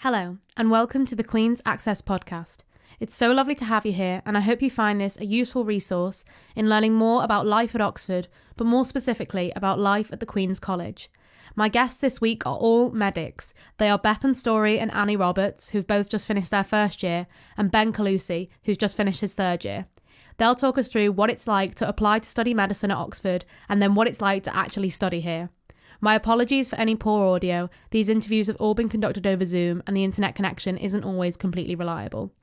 Hello, and welcome to the Queen's Access podcast. It's so lovely to have you here, and I hope you find this a useful resource in learning more about life at Oxford, but more specifically about life at the Queen's College. My guests this week are all medics. They are Bethan Storey and Annie Roberts, who've both just finished their first year, and Beinn Khulusi, who's just finished his third year. They'll talk us through what it's like to apply to study medicine at Oxford, and then what it's like to actually study here. My apologies for any poor audio. These interviews have all been conducted over Zoom and the internet connection isn't always completely reliable.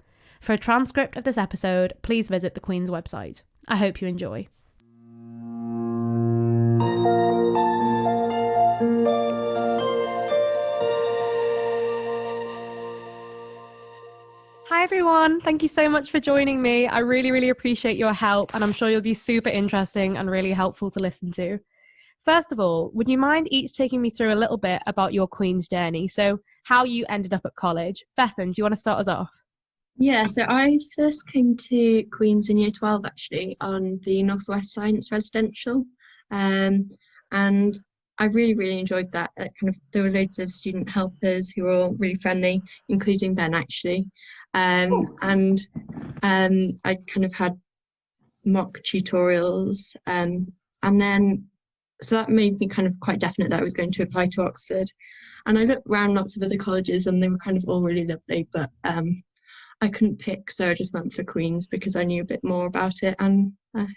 For a transcript of this episode, please visit the Queen's website. I hope you enjoy. Hi everyone, thank you so much for joining me. I really appreciate your help, and I'm sure you'll be super interesting and really helpful to listen to. First of all, would you mind each taking me through a little bit about your Queen's journey? So how you ended up at college. Bethan, do you want to start us off? Yeah, so I first came to Queen's in year 12 actually on the Northwest Science Residential, and I really enjoyed that. There were loads of student helpers who were all really friendly, including Ben actually, and I kind of had mock tutorials, and then so that made me kind of quite definite that I was going to apply to Oxford. And I looked around lots of other colleges and they were kind of all really lovely, but I couldn't pick, so I just went for Queen's because I knew a bit more about it, and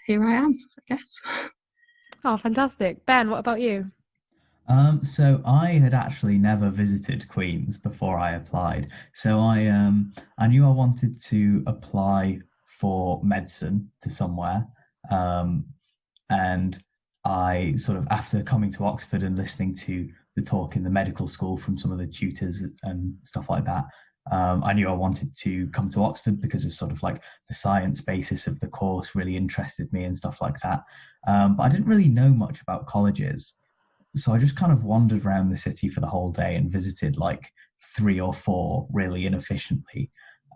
here I am, I guess. Oh, fantastic. Ben, what about you? So I had actually never visited Queen's before I applied. So I knew I wanted to apply for medicine to somewhere, and I sort of, after coming to Oxford and listening to the talk in the medical school from some of the tutors and stuff like that, I knew I wanted to come to Oxford because of sort of like the science basis of the course really interested me and stuff like that. But I didn't really know much about colleges. So I just kind of wandered around the city for the whole day and visited like 3 or 4 really inefficiently.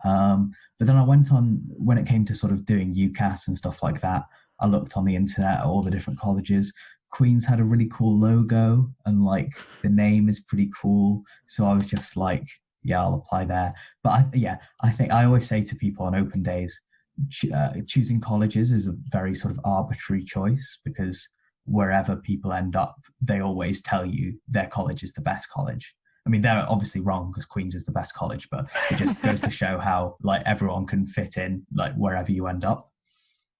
But then I went on, when it came to sort of doing UCAS and stuff like that, I looked on the internet at all the different colleges. Queen's had a really cool logo and like the name is pretty cool. So I was just like, yeah, I'll apply there. But I think I always say to people on open days, choosing colleges is a very sort of arbitrary choice, because wherever people end up, they always tell you their college is the best college. I mean, they're obviously wrong because Queen's is the best college, but it just goes to show how like everyone can fit in like wherever you end up.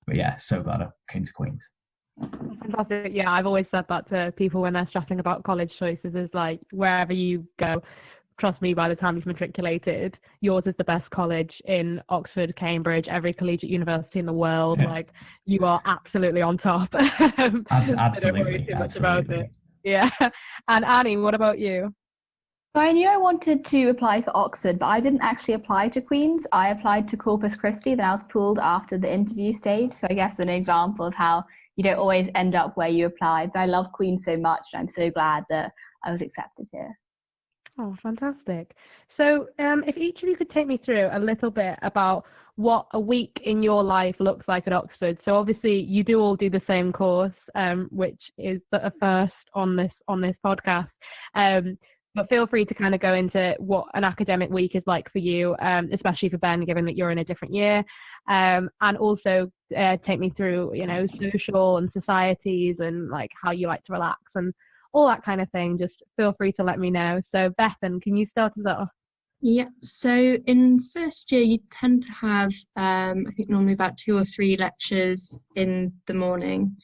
But yeah, so glad I came to Queen's. Fantastic. Yeah, I've always said that to people when they're stressing about college choices, is like, wherever you go, trust me, by the time you've matriculated, yours is the best college in Oxford, Cambridge, every collegiate university in the world. Yeah. Like, you are absolutely on top. Absolutely. About it. Yeah. And Annie, what about you? So I knew I wanted to apply for Oxford, but I didn't actually apply to Queen's. I applied to Corpus Christi, then I was pulled after the interview stage. So I guess an example of how you don't always end up where you applied. But I love Queen's so much, and I'm so glad that I was accepted here. Oh, fantastic. So if each of you could take me through a little bit about what a week in your life looks like at Oxford. So obviously you do all do the same course, which is a first on this podcast. But feel free to kind of go into what an academic week is like for you, especially for Ben, given that you're in a different year. And also take me through, social and societies and like how you like to relax and all that kind of thing. Just feel free to let me know. So Bethan, can you start us off? Yeah, so in first year you tend to have, I think normally about 2 or 3 lectures in the morning.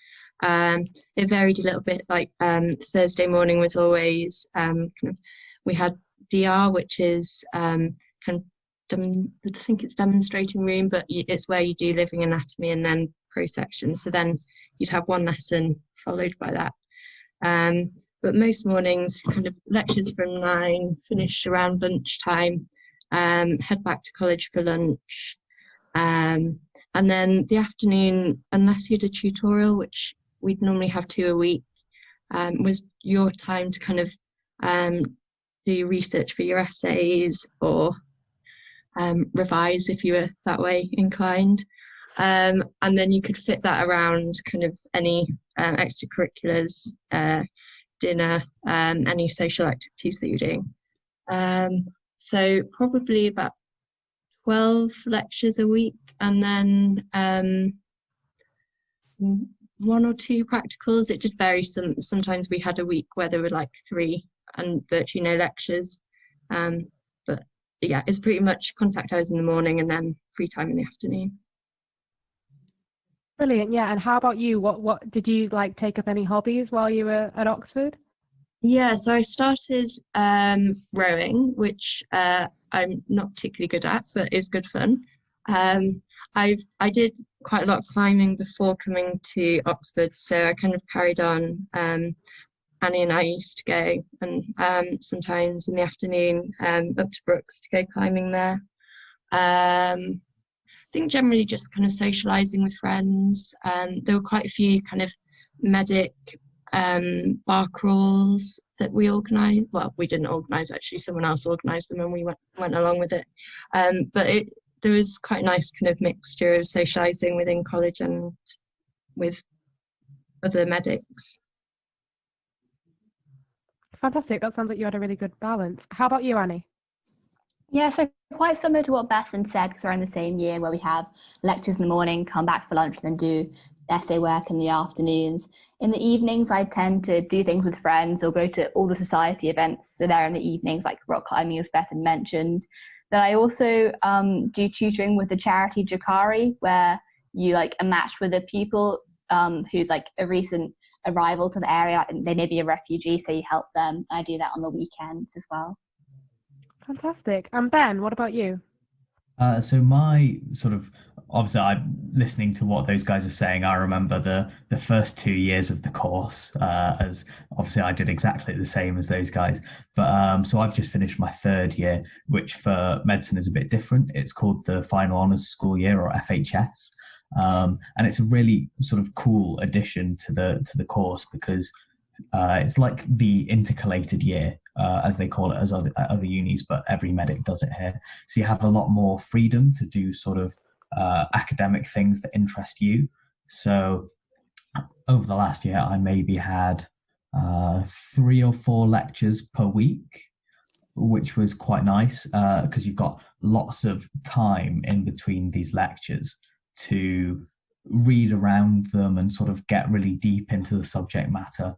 It varied a little bit, like Thursday morning was always we had DR, which is I think it's demonstrating room, but it's where you do living anatomy and then pro section. So then you'd have one lesson followed by that. But most mornings, kind of lectures from 9, finish around lunchtime, head back to college for lunch. And then the afternoon, unless you had a tutorial, which we'd normally have 2 a week, was your time to kind of do research for your essays or revise if you were that way inclined. And then you could fit that around kind of any extracurriculars, dinner, any social activities that you're doing. So probably about 12 lectures a week, and then 1 or 2 practicals. It did vary. Sometimes we had a week where there were like 3 and virtually no lectures. But yeah, it's pretty much contact hours in the morning and then free time in the afternoon. Brilliant, yeah. And how about you? What did you like take up any hobbies while you were at Oxford? Yeah, so I started rowing, which I'm not particularly good at, but is good fun. I did quite a lot of climbing before coming to Oxford, so I kind of carried on. Annie and I used to go, and sometimes in the afternoon up to Brooks to go climbing there. I think generally just kind of socialising with friends. There were quite a few kind of medic bar crawls that we organised. Well, we didn't organise actually; someone else organised them, and we went along with it. But there was quite a nice kind of mixture of socialising within college and with other medics. Fantastic. That sounds like you had a really good balance. How about you, Annie? Yeah, so quite similar to what Bethan said, because we're in the same year where we have lectures in the morning, come back for lunch, and then do essay work in the afternoons. In the evenings, I tend to do things with friends or go to all the society events. So there in the evenings, like rock climbing, as Bethan mentioned. Then I also do tutoring with the charity Jakari, where you like are matched with a pupil who's like a recent arrival to the area. They may be a refugee, so you help them. I do that on the weekends as well. Fantastic. And Ben, what about you? So my sort of, obviously I'm listening to what those guys are saying. I remember the first 2 years of the course, as obviously I did exactly the same as those guys. But so I've just finished my 3rd year, which for medicine is a bit different. It's called the Final Honours School Year, or FHS. And it's a really sort of cool addition to the course, because it's like the intercalated year, as they call it as other unis, but every medic does it here. So you have a lot more freedom to do sort of academic things that interest you. So over the last year, I maybe had 3 or 4 lectures per week, which was quite nice, because you've got lots of time in between these lectures to read around them and sort of get really deep into the subject matter.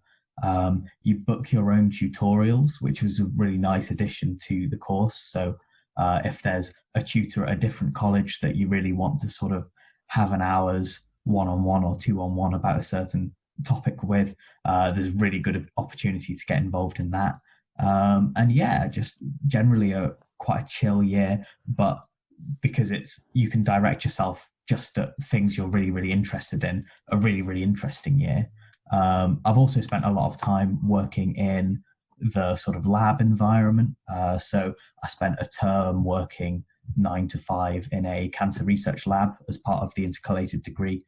You book your own tutorials, which was a really nice addition to the course. So if there's a tutor at a different college that you really want to sort of have an hour's one-on-one or two-on-one about a certain topic with, there's a really good opportunity to get involved in that. And yeah, just generally quite a chill year, but because you can direct yourself just at things you're really, really interested in, a really, really interesting year. I've also spent a lot of time working in the sort of lab environment. So I spent a term working 9 to 5 in a cancer research lab as part of the intercalated degree,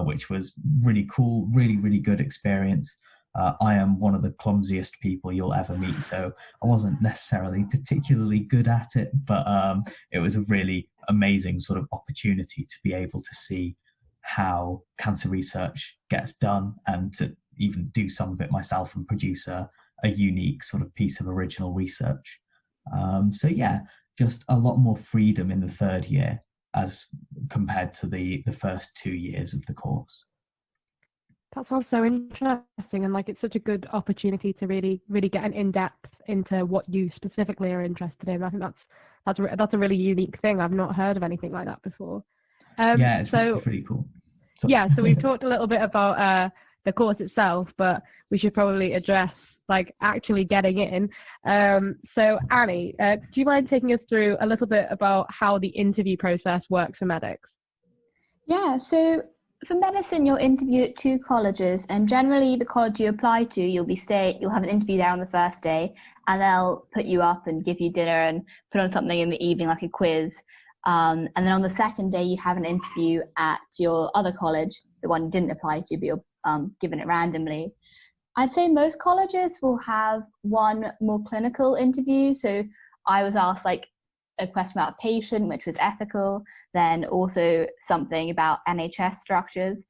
which was really cool, really, really good experience. I am one of the clumsiest people you'll ever meet, so I wasn't necessarily particularly good at it, but it was a really amazing sort of opportunity to be able to see how cancer research gets done, and to even do some of it myself and produce a unique sort of piece of original research. So yeah, just a lot more freedom in the 3rd year as compared to the first 2 years of the course. That sounds so interesting, and like it's such a good opportunity to really, really get an in-depth into what you specifically are interested in. I think that's a really unique thing. I've not heard of anything like that before. Yeah, it's pretty cool. Yeah, so we've talked a little bit about the course itself, but we should probably address like actually getting in. So Annie, do you mind taking us through a little bit about how the interview process works for medics? Yeah, so for medicine, you're interviewed at 2 colleges, and generally the college you apply to, you'll have an interview there on the first day, and they'll put you up and give you dinner and put on something in the evening like a quiz. And then on the second day, you have an interview at your other college, the one you didn't apply to, but you're given it randomly. I'd say most colleges will have one more clinical interview. So I was asked like a question about a patient, which was ethical, then also something about NHS structures.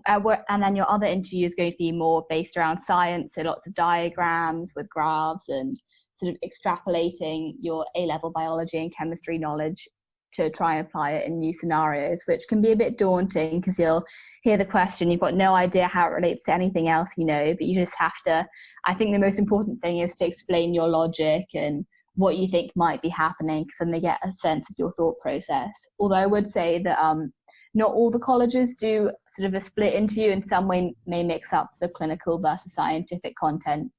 and then your other interview is going to be more based around science, so lots of diagrams with graphs and sort of extrapolating your A-level biology and chemistry knowledge to try and apply it in new scenarios, which can be a bit daunting because you'll hear the question, you've got no idea how it relates to anything else you know, but you just have to, I think the most important thing is to explain your logic and what you think might be happening, because then they get a sense of your thought process. Although I would say that not all the colleges do sort of a split interview, and some may mix up the clinical versus scientific content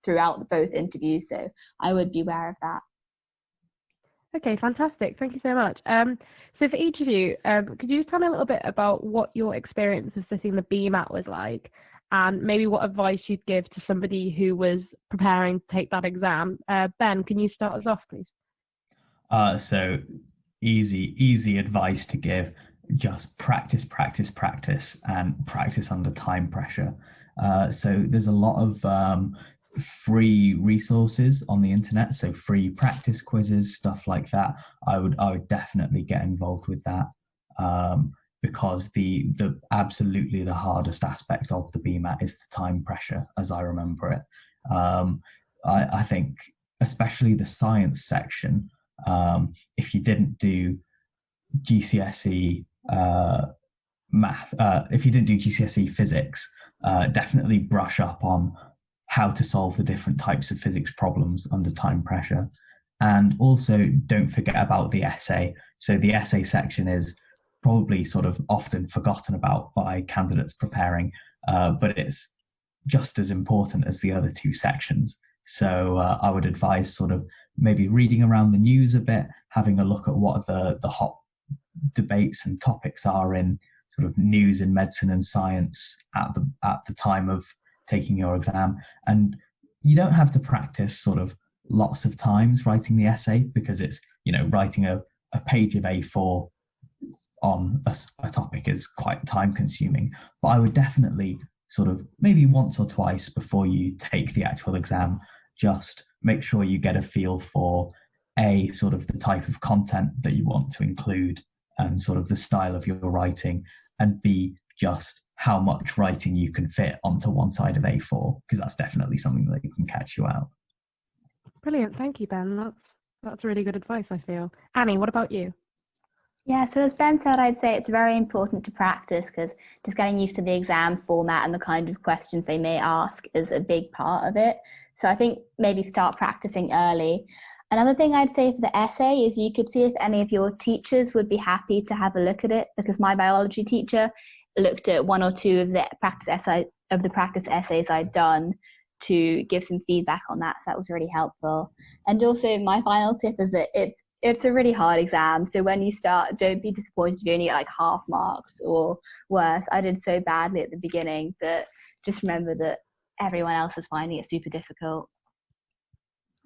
throughout both interviews, so I would be aware of that. Okay, fantastic. Thank you so much. So for each of you, could you just tell me a little bit about what your experience of sitting the BMAT was like, and maybe what advice you'd give to somebody who was preparing to take that exam? Ben, can you start us off, please? So easy advice to give. Just practice, and practice under time pressure. So there's a lot of free resources on the internet, so free practice quizzes, stuff like that. I would definitely get involved with that, because the absolutely the hardest aspect of the BMAT is the time pressure, as I remember it. I think especially the science section, if you didn't do GCSE math, if you didn't do GCSE physics, definitely brush up on how to solve the different types of physics problems under time pressure. And also don't forget about the essay. So the essay section is probably sort of often forgotten about by candidates preparing, but it's just as important as the other two sections. So I would advise sort of maybe reading around the news a bit, having a look at what the hot debates and topics are in sort of news in medicine and science at the time of taking your exam. And you don't have to practice sort of lots of times writing the essay, because it's, writing a page of A4 on a topic is quite time consuming. But I would definitely sort of maybe once or twice before you take the actual exam, just make sure you get a feel for A, sort of the type of content that you want to include and sort of the style of your writing, and B, just how much writing you can fit onto one side of A4, because that's definitely something that can catch you out. Brilliant. Thank you, Ben. That's really good advice, I feel. Annie, what about you? Yeah, so as Ben said, I'd say it's very important to practice, because just getting used to the exam format and the kind of questions they may ask is a big part of it. So I think maybe start practicing early. Another thing I'd say for the essay is you could see if any of your teachers would be happy to have a look at it, because my biology teacher looked at one or two of the practice essays I'd done to give some feedback on that, so that was really helpful. And also my final tip is that it's a really hard exam, so when you start, don't be disappointed if you only get like half marks or worse. I did so badly at the beginning, but just remember that everyone else is finding it super difficult.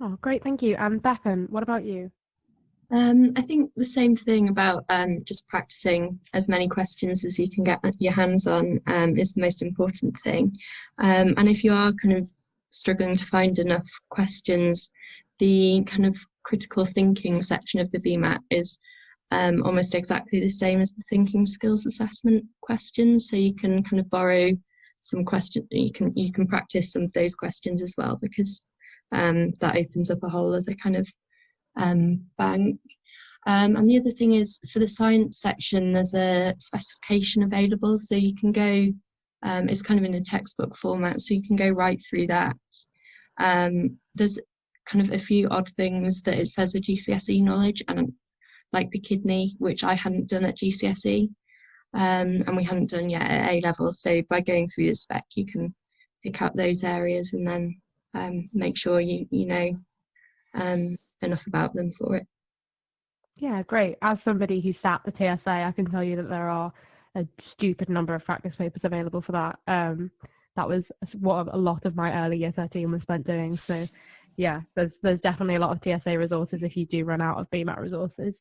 Oh, great, thank you. And Bethan, what about you? I think the same thing about just practicing as many questions as you can get your hands on is the most important thing. And if you are kind of struggling to find enough questions, the kind of critical thinking section of the BMAT is almost exactly the same as the thinking skills assessment questions. So you can kind of borrow some questions, you can practice some of those questions as well, because that opens up a whole other kind of bank. And the other thing is, for the science section, there's a specification available, so you can go, it's kind of in a textbook format, so you can go right through that. There's kind of a few odd things that it says are GCSE knowledge, and like the kidney, which I hadn't done at GCSE, and we hadn't done yet at A level. So by going through the spec, you can pick up those areas and then make sure you know enough about them for it. Yeah, great. As somebody who sat the TSA, I can tell you that there are a stupid number of practice papers available for that. That was what a lot of my early year 13 was spent doing. So yeah, there's definitely a lot of TSA resources if you do run out of BMAT resources.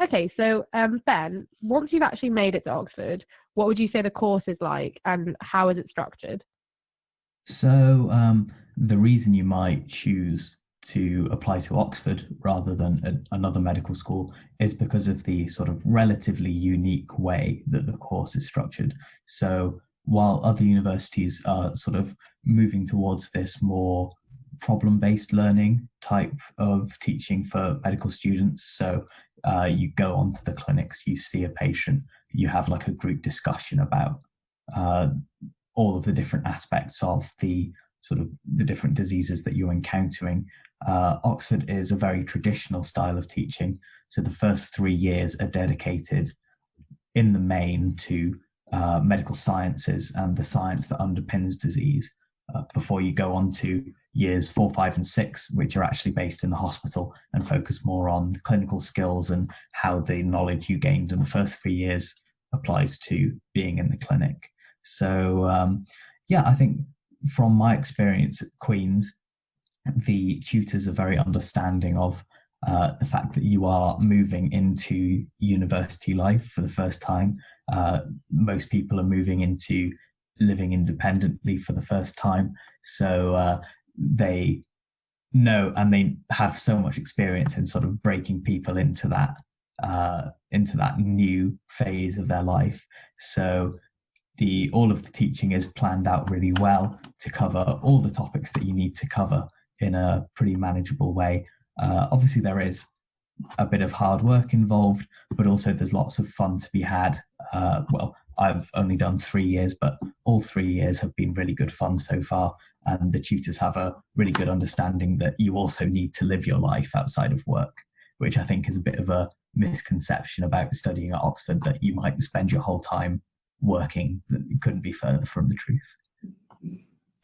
Okay, so Ben, once you've actually made it to Oxford, what would you say the course is like, and how is it structured? So the reason you might choose to apply to Oxford rather than another medical school is because of the sort of relatively unique way that the course is structured. So while other universities are sort of moving towards this more problem-based learning type of teaching for medical students, so you go onto the clinics, you see a patient, you have like a group discussion about all of the different aspects of the sort of the different diseases that you're encountering. Oxford is a very traditional style of teaching. So the first 3 years are dedicated in the main to medical sciences and the science that underpins disease, before you go on to years 4, 5, and 6, which are actually based in the hospital and focus more on the clinical skills and how the knowledge you gained in the first 3 years applies to being in the clinic. So I think from my experience at Queen's, the tutors are very understanding of the fact that you are moving into university life for the first time. Most people are moving into living independently for the first time. So they know, and they have so much experience in sort of breaking people into that new phase of their life. So all of the teaching is planned out really well to cover all the topics that you need to cover in a pretty manageable way. Obviously, there is a bit of hard work involved, but also there's lots of fun to be had. I've only done 3 years, but all 3 years have been really good fun so far. And the tutors have a really good understanding that you also need to live your life outside of work, which I think is a bit of a misconception about studying at Oxford, that you might spend your whole time working. That couldn't be further from the truth.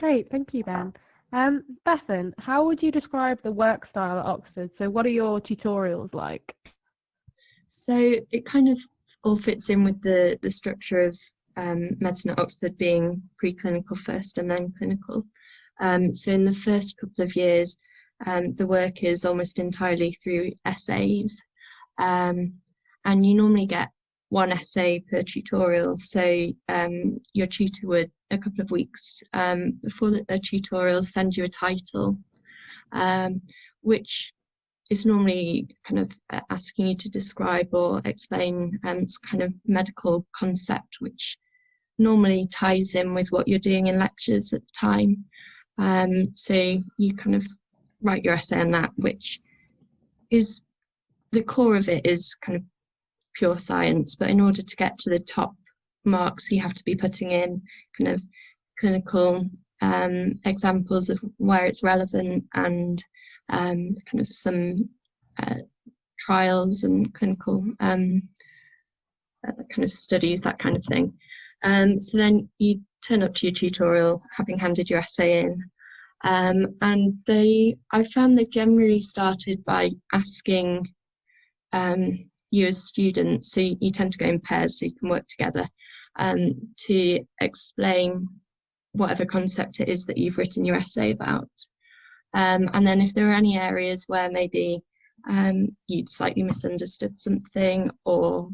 Great, thank you, Ben. Bethan, how would you describe the work style at Oxford? So what are your tutorials like? So it kind of all fits in with the structure of medicine at Oxford being preclinical first and then clinical. So in the first couple of years, the work is almost entirely through essays, and you normally get one essay per tutorial. So your tutor would, a couple of weeks before the tutorial, send you a title, which is normally kind of asking you to describe or explain some kind of medical concept, which normally ties in with what you're doing in lectures at the time. So you kind of write your essay on that, which is, the core of it is kind of pure science, but in order to get to the top marks, you have to be putting in kind of clinical examples of where it's relevant, and kind of some trials and clinical kind of studies, that kind of thing. So then you turn up to your tutorial having handed your essay in, and I found they've generally started by asking you as students, so you tend to go in pairs so you can work together, to explain whatever concept it is that you've written your essay about. And then if there are any areas where maybe you'd slightly misunderstood something, or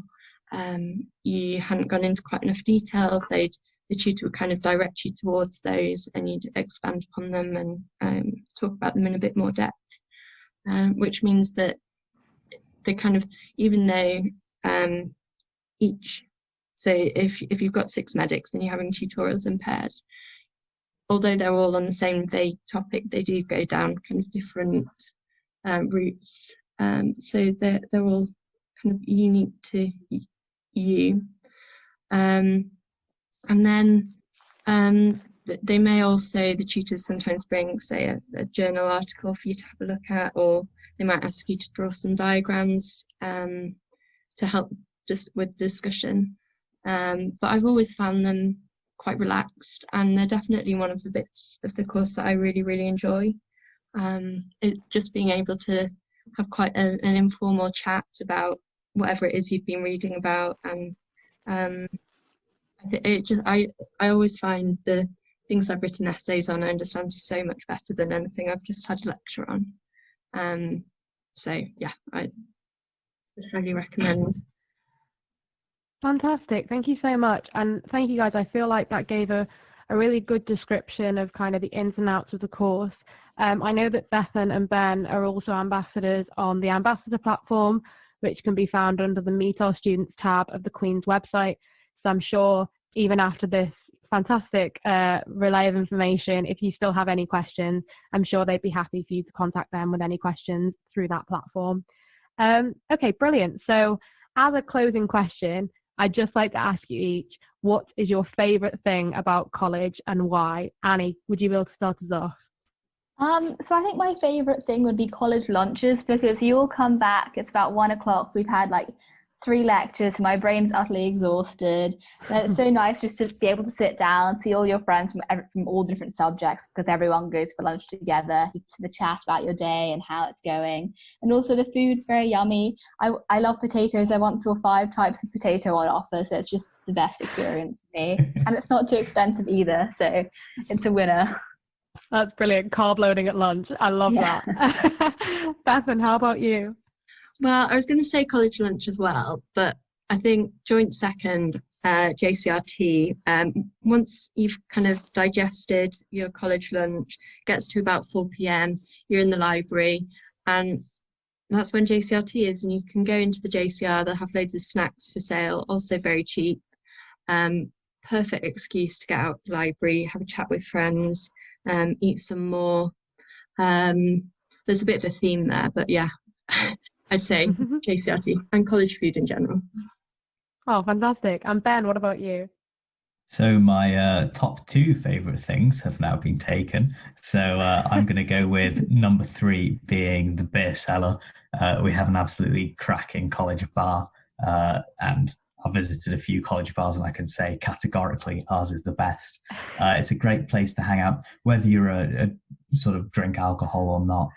you hadn't gone into quite enough detail, the tutor would kind of direct you towards those, and you'd expand upon them and talk about them in a bit more depth, which means that they kind of, even though so if you've got 6 medics and you're having tutorials in pairs, although they're all on the same vague topic, they do go down kind of different routes. So they're all kind of unique to you. And then they may also, the tutors sometimes bring, say, a journal article for you to have a look at, or they might ask you to draw some diagrams to help just with discussion. But I've always found them quite relaxed, and they're definitely one of the bits of the course that I really, really enjoy. Just being able to have quite an informal chat about whatever it is you've been reading about, and I always find the things I've written essays on, I understand so much better than anything I've just had a lecture on. So yeah, I would highly recommend. Fantastic, thank you so much, and thank you guys. I feel like that gave a really good description of kind of the ins and outs of the course. I know that Bethan and Ben are also ambassadors on the Ambassador platform, which can be found under the Meet Our Students tab of the Queen's website. So I'm sure even after this fantastic relay of information, if you still have any questions, I'm sure they'd be happy for you to contact them with any questions through that platform. Okay, brilliant. So as a closing question, I'd just like to ask you each, what is your favourite thing about college and why? Annie, would you be able to start us off? So I think my favourite thing would be college lunches, because you all come back, it's about 1 o'clock, we've had like 3 lectures, my brain's utterly exhausted. And it's so nice just to be able to sit down, see all your friends from all different subjects, because everyone goes for lunch together, to the chat about your day and how it's going. And also the food's very yummy. I love potatoes. I once saw 5 types of potato on offer, so it's just the best experience for me. And it's not too expensive either, so it's a winner. That's brilliant. Carb loading at lunch. I love that. Bethan, how about you? Well, I was going to say college lunch as well, but I think joint second, JCRT, once you've kind of digested your college lunch, gets to about 4 p.m, you're in the library, and that's when JCRT is, and you can go into the JCR, they'll have loads of snacks for sale, also very cheap. Perfect excuse to get out of the library, have a chat with friends, eat some more. There's a bit of a theme there, but yeah. I'd say JCRT and college food in general. Oh, fantastic. And Ben, what about you? So my top 2 favourite things have now been taken. So I'm going to go with number 3 being the beer cellar. We have an absolutely cracking college bar, and I've visited a few college bars, and I can say categorically ours is the best. It's a great place to hang out, whether you're a sort of drink alcohol or not.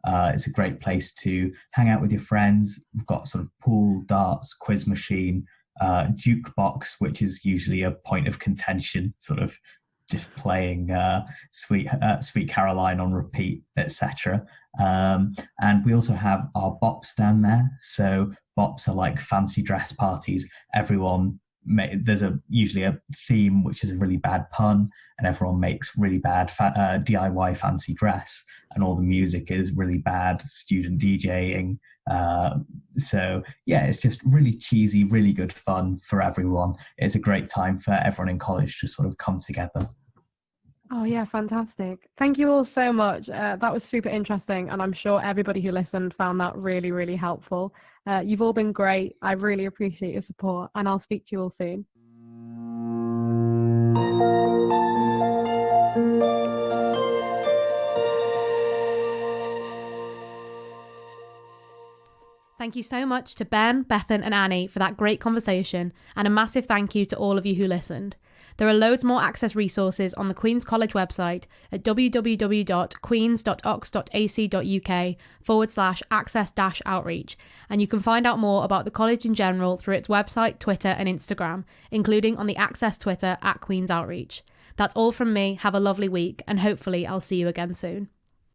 It's a great place to hang out with your friends. We've got sort of pool, darts, quiz machine, jukebox, which is usually a point of contention, sort of just playing Sweet Caroline on repeat, etc. And we also have our bop stand there. So bops are like fancy dress parties. There's usually a theme, which is a really bad pun, and everyone makes really bad DIY fancy dress, and all the music is really bad student DJing. So yeah, it's just really cheesy, really good fun for everyone. It's a great time for everyone in college to sort of come together. Oh yeah, fantastic. Thank you all so much. That was super interesting, and I'm sure everybody who listened found that really, really helpful. You've all been great. I really appreciate your support, and I'll speak to you all soon. Thank you so much to Ben, Bethan and Annie for that great conversation, and a massive thank you to all of you who listened. There are loads more Access resources on the Queen's College website at www.queens.ox.ac.uk/access-outreach, and you can find out more about the college in general through its website, Twitter and Instagram, including on the Access Twitter @Queens Outreach. That's all from me. Have a lovely week, and hopefully I'll see you again soon.